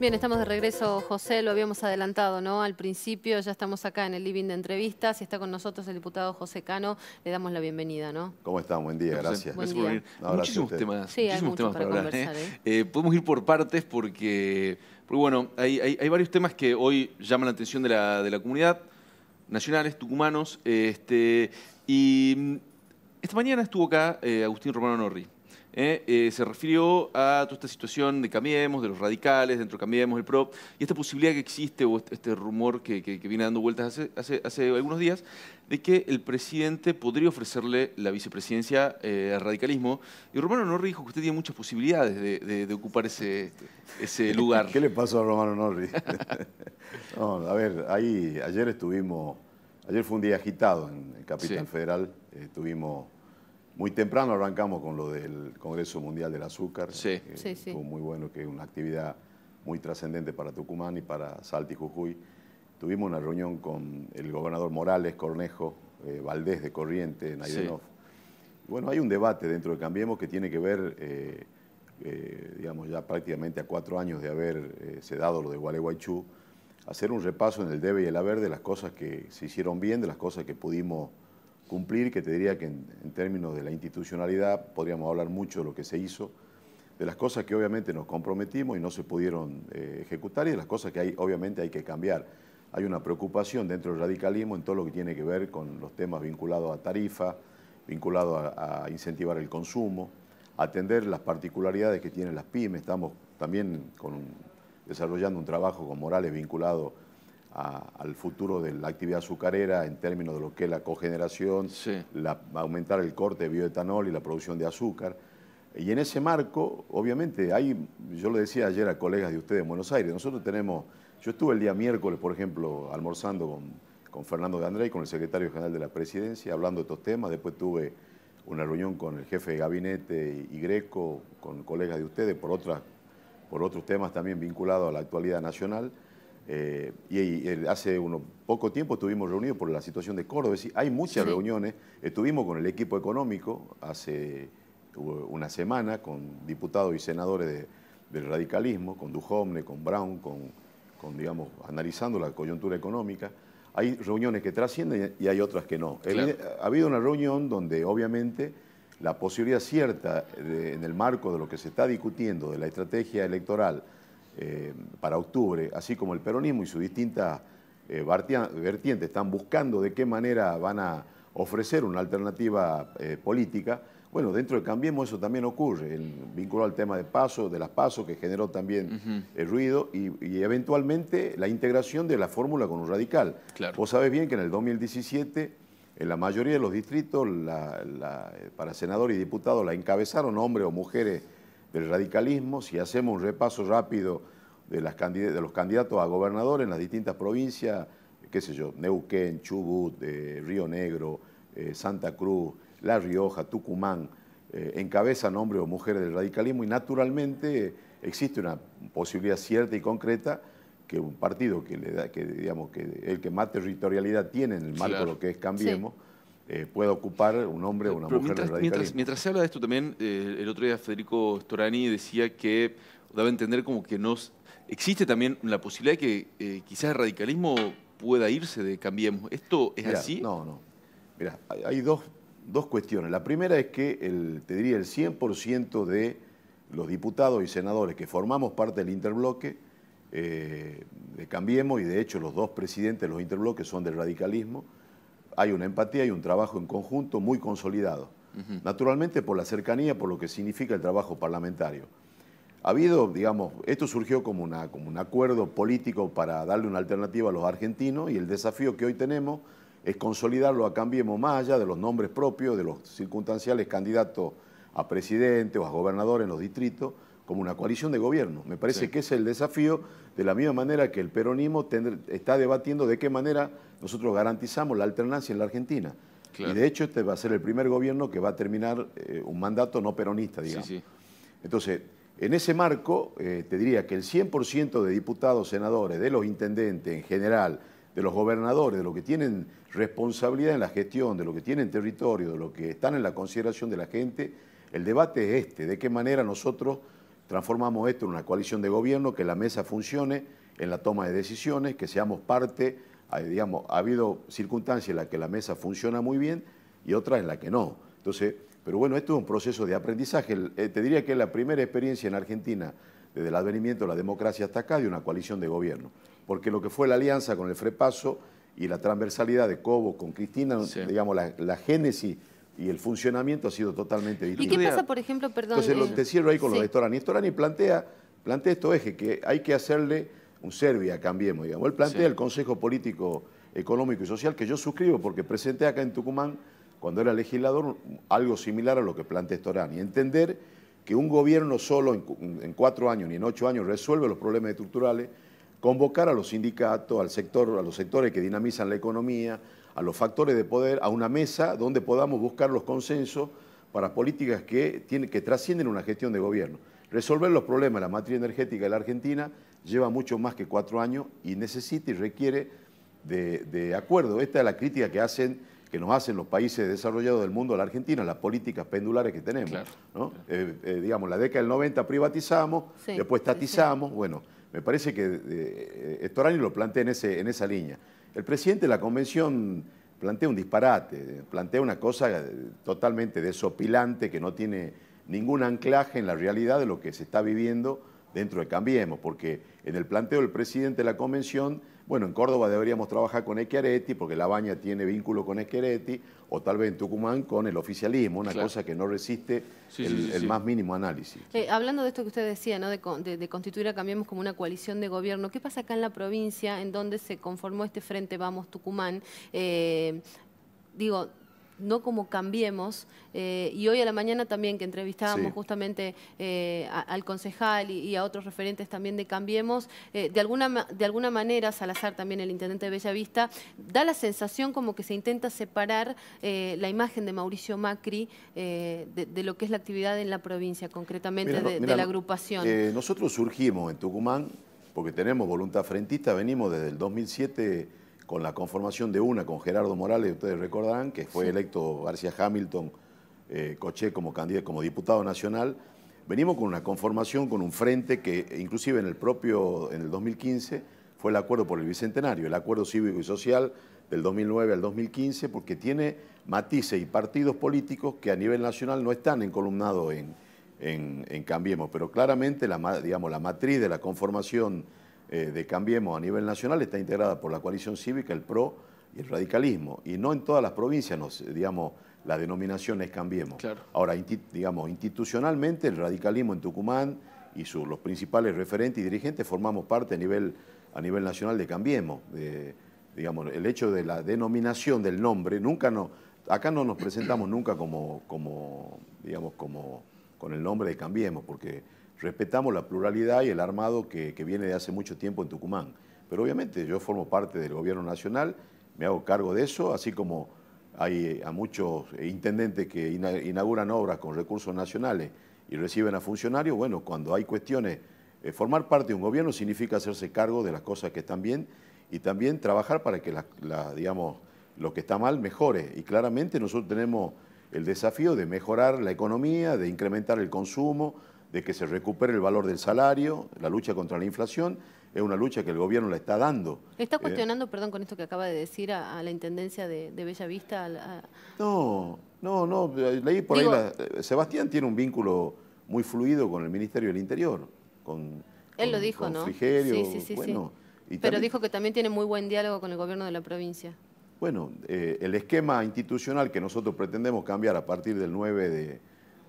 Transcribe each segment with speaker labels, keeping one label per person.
Speaker 1: Bien, estamos de regreso, José, lo habíamos adelantado, ¿no? Al principio ya estamos acá en el living de entrevistas y está con nosotros el diputado José Cano. Le damos la bienvenida, ¿no?
Speaker 2: ¿Cómo están? Buen día,
Speaker 3: José,
Speaker 2: gracias.
Speaker 1: Buen
Speaker 3: gracias por
Speaker 1: día.
Speaker 3: venir.
Speaker 2: No, gracias a
Speaker 3: Muchísimos
Speaker 2: usted.
Speaker 3: temas,
Speaker 1: Sí, hay
Speaker 3: muchísimos
Speaker 1: mucho
Speaker 3: temas
Speaker 1: para
Speaker 3: para hablar.
Speaker 1: conversar,
Speaker 3: Podemos ir por partes porque bueno, hay varios temas que hoy llaman la atención de la comunidad, nacionales, tucumanos. Y esta mañana estuvo acá Agustín Romano Norri. Se refirió a toda esta situación de Cambiemos, de los radicales, dentro de Cambiemos, el PRO, y esta posibilidad que existe, o este rumor que viene dando vueltas hace algunos días, de que el presidente podría ofrecerle la vicepresidencia al radicalismo. Y Romano Norri dijo que usted tiene muchas posibilidades de ocupar ese lugar.
Speaker 2: ¿Qué le pasó a Romano Norri? No, a ver, ayer fue un día agitado en Capital Federal, estuvimos... Muy temprano arrancamos con lo del Congreso Mundial del Azúcar.
Speaker 3: Sí.
Speaker 2: Estuvo muy bueno, que es una actividad muy trascendente para Tucumán y para Salta y Jujuy. Tuvimos una reunión con el gobernador Morales, Cornejo, Valdés de Corrientes, Naidenov. Bueno, hay un debate dentro de Cambiemos que tiene que ver, digamos, ya prácticamente a 4 años de haber se dado lo de Gualeguaychú, hacer un repaso en el debe y el haber de las cosas que se hicieron bien, de las cosas que pudimos cumplir, que te diría que en términos de la institucionalidad podríamos hablar mucho de lo que se hizo, de las cosas que obviamente nos comprometimos y no se pudieron ejecutar y de las cosas que obviamente hay que cambiar. Hay una preocupación dentro del radicalismo en todo lo que tiene que ver con los temas vinculados a tarifa, vinculados a incentivar el consumo, atender las particularidades que tienen las pymes. Estamos también desarrollando un trabajo con Morales vinculado al futuro de la actividad azucarera en términos de lo que es la cogeneración, aumentar el corte de bioetanol y la producción de azúcar. Y en ese marco, obviamente, yo le decía ayer a colegas de ustedes en Buenos Aires, yo estuve el día miércoles, por ejemplo, almorzando con Fernando de André, con el secretario general de la Presidencia, hablando de estos temas. Después tuve una reunión con el jefe de gabinete y Greco, con colegas de ustedes, por otros temas también vinculados a la actualidad nacional. Hace poco tiempo estuvimos reunidos por la situación de Córdoba. Es decir, hay muchas reuniones. Estuvimos con el equipo económico hace una semana con diputados y senadores del radicalismo, con Duhovne, con Brown, digamos, analizando la coyuntura económica. Hay reuniones que trascienden y hay otras que no.
Speaker 3: Claro.
Speaker 2: Ha habido una reunión donde obviamente la posibilidad cierta en el marco de lo que se está discutiendo de la estrategia electoral para octubre, así como el peronismo y sus distintas vertientes están buscando de qué manera van a ofrecer una alternativa política. Bueno, dentro de Cambiemos eso también ocurre, vinculado al tema de las PASO, que generó también el ruido, y eventualmente la integración de la fórmula con un radical.
Speaker 3: Claro.
Speaker 2: Vos sabés bien que en el 2017, en la mayoría de los distritos, para senadores y diputados la encabezaron hombres o mujeres del radicalismo. Si hacemos un repaso rápido de los candidatos a gobernador en las distintas provincias, qué sé yo, Neuquén, Chubut, Río Negro, Santa Cruz, La Rioja, Tucumán, encabezan hombres o mujeres del radicalismo y naturalmente existe una posibilidad cierta y concreta que un partido digamos, que el que más territorialidad tiene en el marco de lo que es Cambiemos, pueda ocupar un hombre o una mujer del radicalismo.
Speaker 3: Mientras se habla de esto también, el otro día Federico Storani decía que daba a entender como que existe también la posibilidad de que quizás el radicalismo pueda irse de Cambiemos. ¿Esto es así?
Speaker 2: No. Mirá, hay dos cuestiones. La primera es que te diría el 100% de los diputados y senadores que formamos parte del interbloque de Cambiemos, y de hecho los dos presidentes de los interbloques son del radicalismo, hay una empatía y un trabajo en conjunto muy consolidado. Naturalmente por la cercanía, por lo que significa el trabajo parlamentario. Ha habido, digamos, esto surgió como un acuerdo político para darle una alternativa a los argentinos, y el desafío que hoy tenemos es consolidarlo a Cambiemos más allá de los nombres propios, de los circunstanciales candidatos a presidente o a gobernador en los distritos, como una coalición de gobierno. Me parece que ese es el desafío, de la misma manera que el peronismo está debatiendo de qué manera nosotros garantizamos la alternancia en la Argentina. Claro. Y de hecho este va a ser el primer gobierno que va a terminar un mandato no peronista, digamos. Entonces, en ese marco, te diría que el 100% de diputados, senadores, de los intendentes en general, de los gobernadores, de los que tienen responsabilidad en la gestión, de los que tienen territorio, de los que están en la consideración de la gente, el debate es de qué manera nosotros transformamos esto en una coalición de gobierno, que la mesa funcione en la toma de decisiones, que seamos parte, digamos, ha habido circunstancias en las que la mesa funciona muy bien y otras en las que no. Entonces, pero bueno, esto es un proceso de aprendizaje. Te diría que es la primera experiencia en Argentina, desde el advenimiento de la democracia hasta acá, de una coalición de gobierno. Porque lo que fue la alianza con el FREPASO y la transversalidad de Cobo con Cristina, sí, digamos, la génesis y el funcionamiento ha sido totalmente distinto.
Speaker 1: ¿Y qué pasa, por ejemplo, perdón?
Speaker 2: Entonces, te cierro ahí con
Speaker 1: sí,
Speaker 2: lo de Storani. Storani plantea estos ejes, que hay que hacerle un Serbia a Cambiemos, digamos. Él plantea, sí, el Consejo Político, Económico y Social, que yo suscribo porque presenté acá en Tucumán, cuando era legislador, algo similar a lo que plantea Storani. Entender que un gobierno solo en 4 años ni en 8 años resuelve los problemas estructurales, convocar a los sindicatos, a los sectores que dinamizan la economía, a los factores de poder, a una mesa donde podamos buscar los consensos para políticas que trascienden una gestión de gobierno. Resolver los problemas de la matriz energética de la Argentina lleva mucho más que 4 años y necesita y requiere de acuerdo. Esta es la crítica que nos hacen los países desarrollados del mundo a la Argentina, las políticas pendulares que tenemos. Claro, ¿no? Claro. Digamos, la década del 90 privatizamos, sí, después estatizamos, sí, bueno, me parece que Storani lo plantea en esa línea. El presidente de la convención plantea un disparate, plantea una cosa totalmente desopilante que no tiene ningún anclaje en la realidad de lo que se está viviendo dentro de Cambiemos, porque en el planteo del presidente de la convención, bueno, en Córdoba deberíamos trabajar con Schiaretti, porque La Baña tiene vínculo con Schiaretti, o tal vez en Tucumán con el oficialismo, una, claro, cosa que no resiste el más mínimo análisis.
Speaker 1: Hablando de esto que usted decía, ¿no? de constituir a Cambiemos como una coalición de gobierno, ¿qué pasa acá en la provincia en donde se conformó este Frente Vamos Tucumán? Digo, no como Cambiemos, y hoy a la mañana también que entrevistábamos, sí, justamente al concejal y a otros referentes también de Cambiemos, de alguna manera, Salazar también, el intendente de Bellavista, da la sensación como que se intenta separar la imagen de Mauricio Macri de lo que es la actividad en la provincia, concretamente de la agrupación.
Speaker 2: Nosotros surgimos en Tucumán porque tenemos voluntad frentista, venimos desde el 2007 con la conformación de con Gerardo Morales, ustedes recordarán, que fue, sí, electo García Hamilton, Coché como candidato, como diputado nacional. Venimos con una conformación, con un frente que inclusive en el 2015 fue el acuerdo por el Bicentenario, el acuerdo cívico y social del 2009 al 2015, porque tiene matices y partidos políticos que a nivel nacional no están encolumnados en Cambiemos, pero claramente la matriz de la conformación de Cambiemos a nivel nacional está integrada por la coalición cívica, el PRO y el radicalismo. Y no en todas las provincias, la denominación es Cambiemos. Claro. Ahora, institucionalmente el radicalismo en Tucumán y los principales referentes y dirigentes formamos parte a nivel nacional de Cambiemos. El hecho de la denominación del nombre, acá no nos presentamos nunca con el nombre de Cambiemos, porque respetamos la pluralidad y el armado que viene de hace mucho tiempo en Tucumán. Pero obviamente yo formo parte del gobierno nacional, me hago cargo de eso, así como hay a muchos intendentes que inauguran obras con recursos nacionales y reciben a funcionarios. Bueno, cuando hay cuestiones, formar parte de un gobierno significa hacerse cargo de las cosas que están bien y también trabajar para que lo que está mal mejore. Y claramente nosotros tenemos el desafío de mejorar la economía, de incrementar el consumo, de que se recupere el valor del salario. La lucha contra la inflación es una lucha que el gobierno la está dando.
Speaker 1: ¿Está cuestionando, perdón, con esto que acaba de decir, a la Intendencia de Bellavista?
Speaker 2: No, leí por ahí, Sebastián tiene un vínculo muy fluido con el Ministerio del Interior.
Speaker 1: Él lo dijo, ¿no?
Speaker 2: Frigerio,
Speaker 1: sí.
Speaker 2: Bueno,
Speaker 1: pero también dijo que también tiene muy buen diálogo con el gobierno de la provincia.
Speaker 2: Bueno, el esquema institucional que nosotros pretendemos cambiar a partir del 9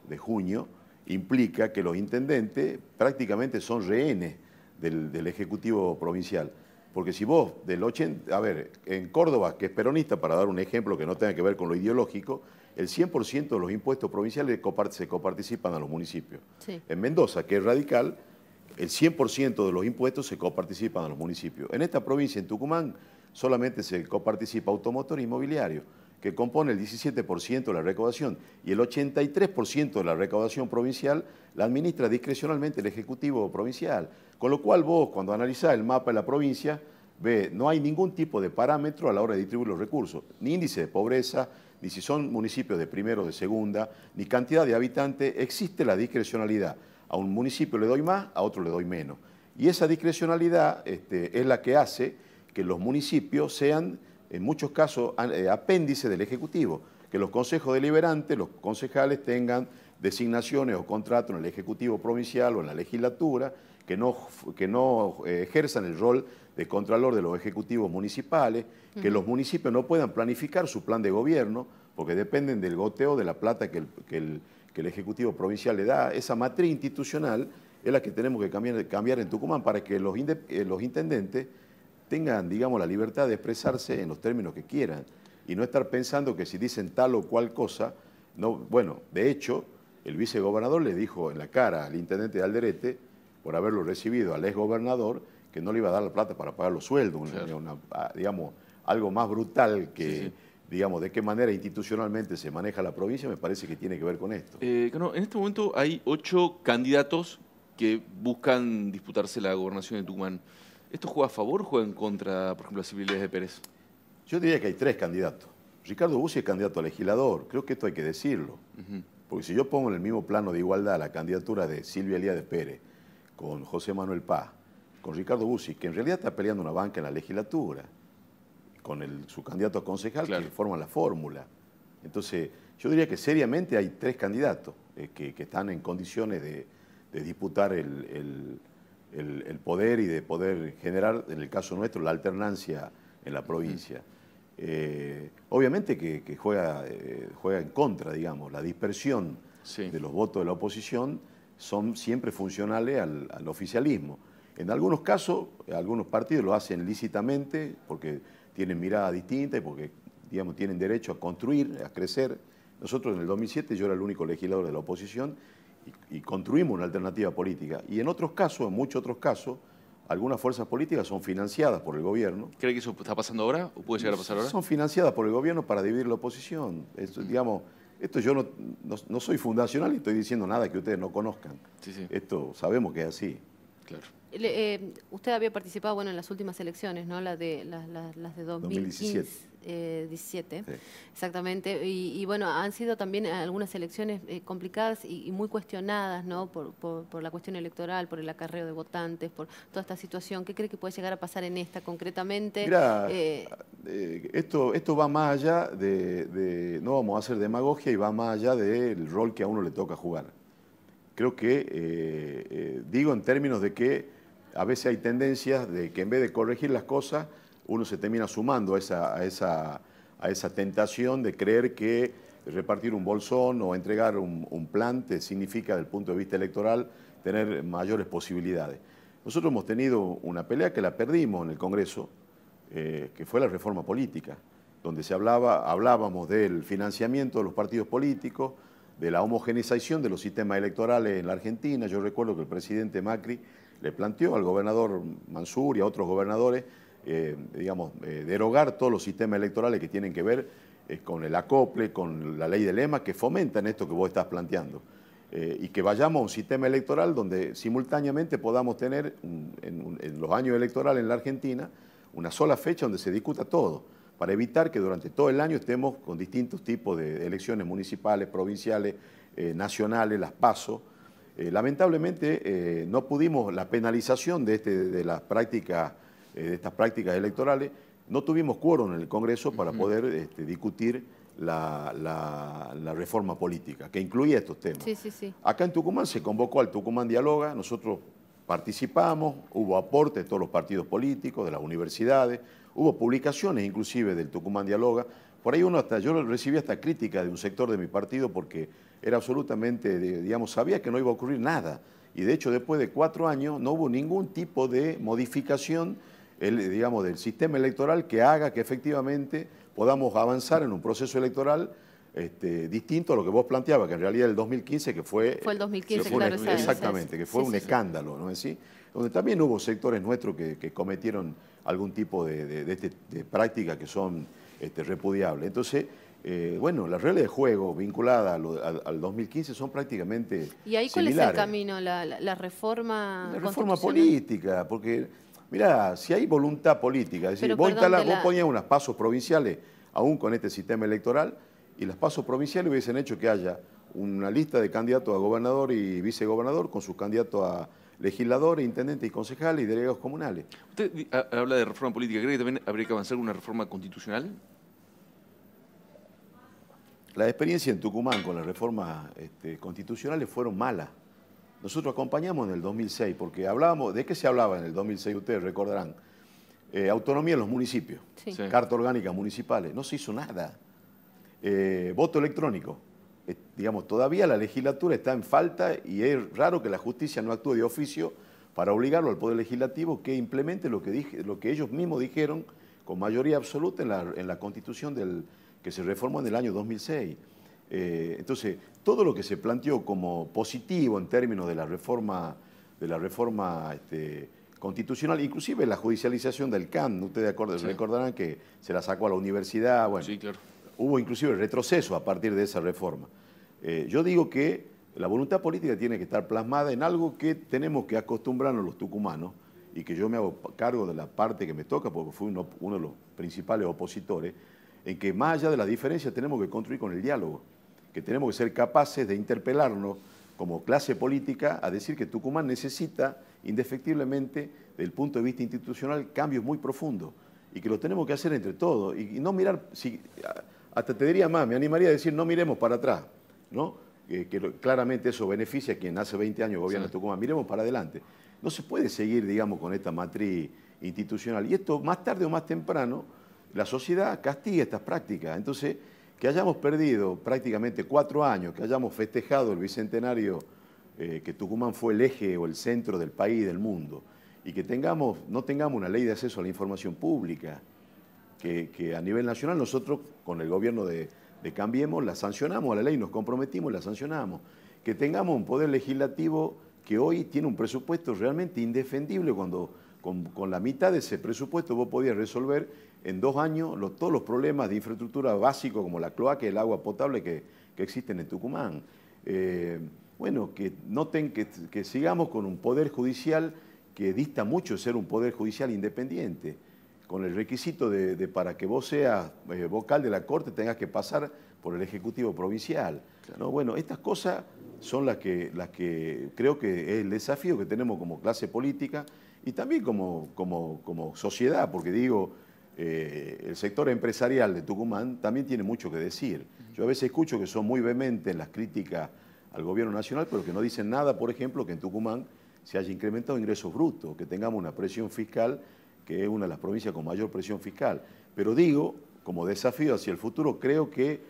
Speaker 2: de junio implica que los intendentes prácticamente son rehenes del Ejecutivo Provincial. Porque si vos en Córdoba, que es peronista, para dar un ejemplo que no tenga que ver con lo ideológico, el 100% de los impuestos provinciales se coparticipan a los municipios. Sí. En Mendoza, que es radical, el 100% de los impuestos se coparticipan a los municipios. En esta provincia, en Tucumán, solamente se coparticipa automotor e inmobiliario, que compone el 17% de la recaudación, y el 83% de la recaudación provincial la administra discrecionalmente el Ejecutivo Provincial. Con lo cual vos, cuando analizás el mapa de la provincia, no hay ningún tipo de parámetro a la hora de distribuir los recursos, ni índice de pobreza, ni si son municipios de primera o de segunda, ni cantidad de habitantes, existe la discrecionalidad. A un municipio le doy más, a otro le doy menos. Y esa discrecionalidad es la que hace que los municipios sean, en muchos casos, apéndices del Ejecutivo. Que los consejos deliberantes, los concejales tengan designaciones o contratos en el Ejecutivo Provincial o en la legislatura, que no ejerzan el rol de contralor de los ejecutivos municipales, que los municipios no puedan planificar su plan de gobierno, porque dependen del goteo de la plata que el Ejecutivo Provincial le da. Esa matriz institucional es la que tenemos que cambiar en Tucumán para que los intendentes tengan, digamos, la libertad de expresarse en los términos que quieran y no estar pensando que si dicen tal o cual cosa, no, bueno, de hecho, el vicegobernador le dijo en la cara al intendente de Alderete, por haberlo recibido al exgobernador, que no le iba a dar la plata para pagar los sueldos, digamos, algo más brutal que, digamos, de qué manera institucionalmente se maneja la provincia, me parece que tiene que ver con esto.
Speaker 3: En este momento hay 8 candidatos que buscan disputarse la gobernación de Tucumán. ¿Esto juega a favor o juega en contra, por ejemplo, a Silvia Elías de Pérez?
Speaker 2: Yo diría que hay 3 candidatos. Ricardo Bussi es candidato a legislador, creo que esto hay que decirlo. Porque si yo pongo en el mismo plano de igualdad la candidatura de Silvia Elías de Pérez con José Manuel Paz, con Ricardo Bussi, que en realidad está peleando una banca en la legislatura, con su candidato a concejal, claro, que forman la fórmula. Entonces, yo diría que seriamente hay 3 candidatos que están en condiciones de disputar el poder y de poder generar, en el caso nuestro, la alternancia en la provincia. Obviamente que juega en contra, digamos, la dispersión de los votos de la oposición son siempre funcionales al oficialismo. En algunos casos, algunos partidos lo hacen lícitamente porque tienen mirada distinta y porque, digamos, tienen derecho a construir, a crecer. Nosotros en el 2007 yo era el único legislador de la oposición y construimos una alternativa política. Y en otros casos, en muchos otros casos, algunas fuerzas políticas son financiadas por el gobierno.
Speaker 3: ¿Cree que eso está pasando ahora o puede llegar a pasar ahora?
Speaker 2: Son financiadas por el gobierno para dividir la oposición. Digamos, esto yo no soy fundacional y estoy diciendo nada que ustedes no conozcan. Esto sabemos que es así.
Speaker 3: Claro.
Speaker 1: Usted había participado, bueno, en las últimas elecciones, ¿no? Las de 2017. 17, sí. Exactamente. Y bueno, han sido también algunas elecciones complicadas y muy cuestionadas, ¿no? Por la cuestión electoral, por el acarreo de votantes, por toda esta situación. ¿Qué cree que puede llegar a pasar en esta concretamente?
Speaker 2: Mirá, esto va más allá no vamos a hacer demagogia y va más allá del rol que a uno le toca jugar. Creo que, digo en términos de que a veces hay tendencias de que en vez de corregir las cosas, uno se termina sumando a esa tentación de creer que repartir un bolsón o entregar un plan te significa, desde el punto de vista electoral, tener mayores posibilidades. Nosotros hemos tenido una pelea que la perdimos en el Congreso, que fue la reforma política, donde hablábamos del financiamiento de los partidos políticos, de la homogeneización de los sistemas electorales en la Argentina. Yo recuerdo que el presidente Macri le planteó al gobernador Mansur y a otros gobernadores, derogar todos los sistemas electorales que tienen que ver con el acople, con la ley del EMA, que fomentan esto que vos estás planteando. Y que vayamos a un sistema electoral donde simultáneamente podamos tener, en los años electorales en la Argentina, una sola fecha donde se discuta todo, para evitar que durante todo el año estemos con distintos tipos de elecciones municipales, provinciales, nacionales, las PASO. Lamentablemente no pudimos, la penalización de estas prácticas electorales, no tuvimos quórum en el Congreso para poder discutir la reforma política, que incluía estos temas. Acá en Tucumán se convocó al Tucumán Dialoga, nosotros participamos, hubo aporte de todos los partidos políticos, de las universidades, hubo publicaciones inclusive del Tucumán Dialoga. Por ahí yo recibí hasta crítica de un sector de mi partido porque era absolutamente, sabía que no iba a ocurrir nada. Y de hecho, después de 4 años no hubo ningún tipo de modificación, del sistema electoral que haga que efectivamente podamos avanzar en un proceso electoral distinto a lo que vos planteabas, que en realidad el 2015 que fue...
Speaker 1: Fue el 2015, claro.
Speaker 2: Exactamente, que fue un escándalo, ¿no es así? Donde también hubo sectores nuestros que cometieron algún tipo de prácticas que son repudiables. Entonces, las reglas de juego vinculadas al 2015 son prácticamente
Speaker 1: ¿Y ahí cuál
Speaker 2: similares.
Speaker 1: Es el camino? ¿La reforma
Speaker 2: La reforma política, porque, mirá, si hay voluntad política, es decir, vos ponías unas pasos provinciales, aún con este sistema electoral, y las pasos provinciales hubiesen hecho que haya una lista de candidatos a gobernador y vicegobernador con sus candidatos a legisladores, intendentes y concejales y delegados comunales.
Speaker 3: Usted habla de reforma política, ¿cree que también habría que avanzar una reforma constitucional?
Speaker 2: La experiencia en Tucumán con las reformas constitucionales fueron malas. Nosotros acompañamos en el 2006, porque hablábamos, ¿de qué se hablaba en el 2006? Ustedes recordarán. Autonomía en los municipios,
Speaker 1: sí.
Speaker 2: Carta orgánica municipales, no se hizo nada. Voto electrónico, digamos, todavía la legislatura está en falta y es raro que la justicia no actúe de oficio para obligarlo al Poder Legislativo que implemente lo que ellos mismos dijeron con mayoría absoluta en la Constitución que se reformó en el año 2006. Entonces, todo lo que se planteó como positivo en términos de la reforma constitucional, inclusive la judicialización del CAN, ustedes recordarán que se la sacó a la universidad, bueno,
Speaker 3: sí, claro.
Speaker 2: Hubo inclusive retroceso a partir de esa reforma. Yo digo que la voluntad política tiene que estar plasmada en algo que tenemos que acostumbrarnos los tucumanos y que yo me hago cargo de la parte que me toca porque fui uno de los principales opositores, en que más allá de las diferencias tenemos que construir con el diálogo, que tenemos que ser capaces de interpelarnos como clase política a decir que Tucumán necesita indefectiblemente, desde el punto de vista institucional, cambios muy profundos y que lo tenemos que hacer entre todos y no mirar, hasta te diría más, me animaría a decir no miremos para atrás, ¿no? Que claramente eso beneficia a quien hace 20 años gobierna Tucumán, miremos para adelante. No se puede seguir, digamos, con esta matriz institucional y esto más tarde o más temprano la sociedad castiga estas prácticas. Entonces, que hayamos perdido prácticamente 4 años, que hayamos festejado el bicentenario, que Tucumán fue el eje o el centro del país, del mundo, y que no tengamos una ley de acceso a la información pública, que a nivel nacional nosotros, con el gobierno de Cambiemos, la sancionamos a la ley, nos comprometimos y la sancionamos. Que tengamos un poder legislativo que hoy tiene un presupuesto realmente indefendible cuando con la mitad de ese presupuesto vos podías resolver en 2 años todos los problemas de infraestructura básicos como la cloaca y el agua potable que existen en Tucumán. Bueno, que sigamos con un poder judicial que dista mucho de ser un poder judicial independiente, con el requisito de para que vos seas vocal de la Corte tengas que pasar por el Ejecutivo Provincial. Claro. ¿No? Bueno, estas cosas son las que creo que es el desafío que tenemos como clase política y también como sociedad, porque digo, el sector empresarial de Tucumán también tiene mucho que decir. Yo a veces escucho que son muy vehementes en las críticas al gobierno nacional, pero que no dicen nada, por ejemplo, que en Tucumán se haya incrementado ingresos brutos, que tengamos una presión fiscal, que es una de las provincias con mayor presión fiscal. Pero digo, como desafío hacia el futuro, creo que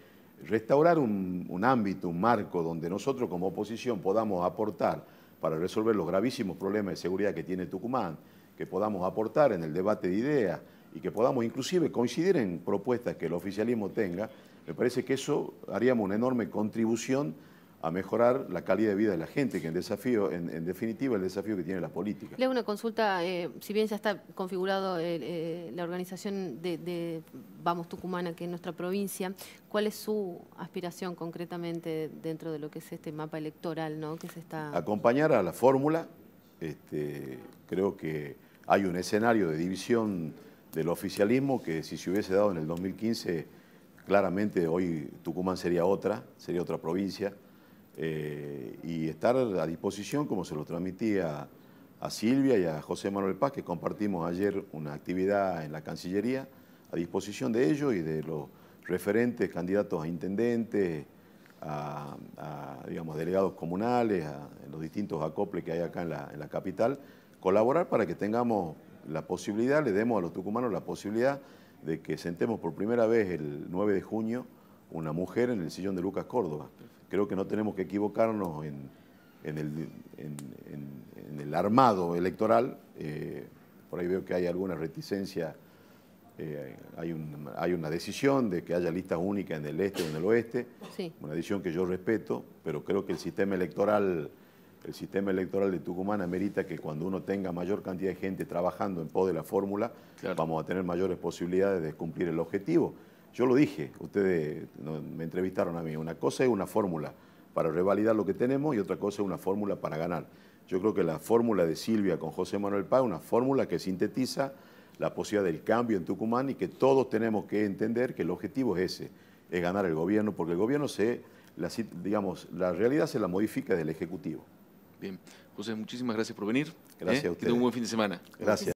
Speaker 2: restaurar un ámbito, un marco donde nosotros como oposición podamos aportar para resolver los gravísimos problemas de seguridad que tiene Tucumán, que podamos aportar en el debate de ideas y que podamos inclusive coincidir en propuestas que el oficialismo tenga, me parece que eso haríamos una enorme contribución a mejorar la calidad de vida de la gente, que en definitiva el desafío que tiene la política.
Speaker 1: Le hago una consulta, si bien ya está configurado la organización de Vamos Tucumana, que es nuestra provincia, ¿cuál es su aspiración concretamente dentro de lo que es este mapa electoral, ¿no? Que se está...
Speaker 2: Acompañar a la fórmula, creo que hay un escenario de división del oficialismo que si se hubiese dado en el 2015, claramente hoy Tucumán sería otra provincia. Y estar a disposición, como se lo transmití a Silvia y a José Manuel Paz, que compartimos ayer una actividad en la Cancillería, a disposición de ellos y de los referentes, candidatos a intendentes, digamos, delegados comunales, en los distintos acoples que hay acá en la capital, colaborar para que tengamos la posibilidad, le demos a los tucumanos la posibilidad de que sentemos por primera vez el 9 de junio una mujer en el sillón de Lucas Córdoba. Creo que no tenemos que equivocarnos en el armado electoral. Por ahí veo que hay alguna reticencia, hay una decisión de que haya listas únicas en el este o en el oeste, sí. Una decisión que yo respeto, pero creo que el sistema electoral de Tucumán amerita que cuando uno tenga mayor cantidad de gente trabajando en pos de la fórmula, claro, vamos a tener mayores posibilidades de cumplir el objetivo. Yo lo dije, ustedes me entrevistaron a mí, una cosa es una fórmula para revalidar lo que tenemos y otra cosa es una fórmula para ganar. Yo creo que la fórmula de Silvia con José Manuel Paz es una fórmula que sintetiza la posibilidad del cambio en Tucumán y que todos tenemos que entender que el objetivo es ese, es ganar el gobierno, porque el gobierno digamos, la realidad se la modifica desde el Ejecutivo.
Speaker 3: Bien. José, muchísimas gracias por venir.
Speaker 2: Gracias a ustedes.
Speaker 3: Que tenga un buen fin de semana.
Speaker 2: Gracias.